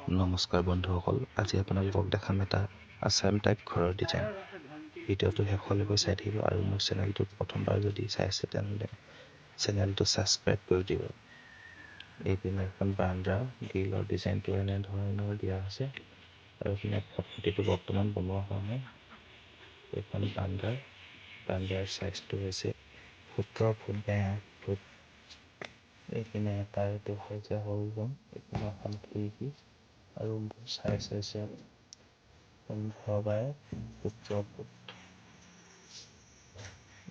নমস্কাৰ বন্ধুসকল, আজি আপোনালোকক দেখাম এটা আছাম টাইপ ঘৰৰ ডিজাইন। ভিডিঅ'টো শেষলৈকে চাই থাকিব আৰু মোৰ চেনেলটোত প্ৰথমবাৰ যদি চাই আছে তেনেহ'লে চেনেলটো ছাবস্ক্ৰাইব কৰি দিব। এইপিনে এখন বাৰাণ্ডা, গ্ৰিলৰ ডিজাইনটো এনেধৰণৰ দিয়া আছে আৰু এইপিনে ফটফটিটো বৰ্তমান বনোৱা হোৱা নাই। এইখন বাৰাণ্ডাৰ চাইজটো হৈছে 17 ফুট বাই 8 ফুট। এইপিনে তাৰ এইটো হৈছে সৰু ৰুম, এইপিনে এখন খিৰিকী আৰু চাইজ হৈছে 15 বাই 17 ফুট।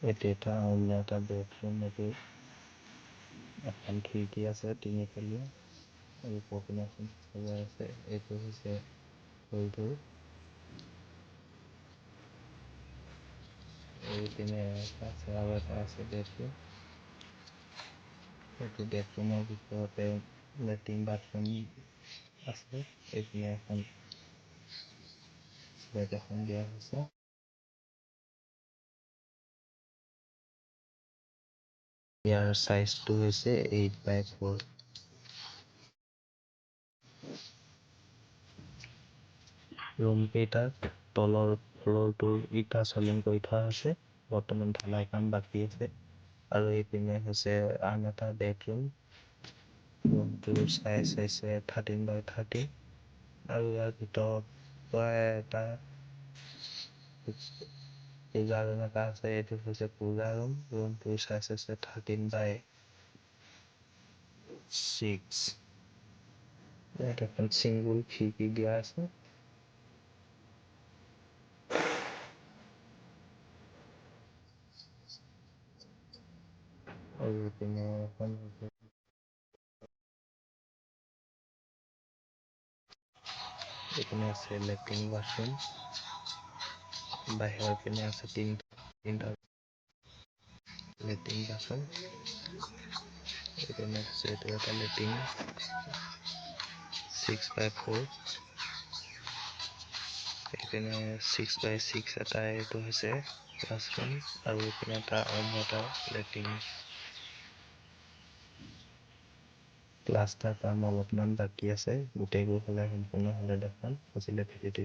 এইটো এটা অন্য এটা বেডৰুম। এইটো এখন খিৰিকী আছে তিনিফালীয়া আৰু ওপৰপিনে এখন সজাই আছে। এইটো হৈছে কৰিডৰ। এইপিনে আছে আৰু এটা আছে বেডৰুম। এইটো বেডৰুমৰ ভিতৰতে লেট্ৰিন বাথৰুম আছে। এইপিনে এখন বেড এখন দিয়া হৈছে। ইয়াৰ চাইজটো হৈছে 8 বাই 4। ৰুম কেইটাত তলৰ ফ্ল'ৰটো ইটা চলিং কৰি থোৱা আছে, বৰ্তমান ঢালাই কাম বাকী আছে। আৰু এইপিনে হৈছে আন এটা বেডৰুম। ৰুমটোৰ চাইজ হৈছে 13 বাই 13 আৰু ইয়াৰ ভিতৰত এটা পূজা ৰুম এটা আছে। এইটো হৈছে পূজা ৰুম। ৰুমটোৰ চাইজ হৈছে 13 বাই 6। ইয়াত এখন চিংগুল খিৰিকী দিয়া আছে। আৰু এইপিনে এখন এইপিনে আছে লেট্ৰিন বাথৰুম। বাহিৰৰ পিনে আছে তিনিটা লেট্ৰিন বাথৰুম। এইপিনে আছে এইটো এটা লেট্ৰিন 6 বাই 4। এইপিনে 6 বাই 6 এটা এইটো হৈছে ক্লাছৰুম আৰু এইপিনে এটা অন্য এটা লেট্ৰিন। প্লাষ্টাৰ কাম অলপমান বাকী আছে, গোটেইবোৰ হ'লে সম্পূৰ্ণ হ'লে দেখাম। আজিলৈ ভিডিঅ'টো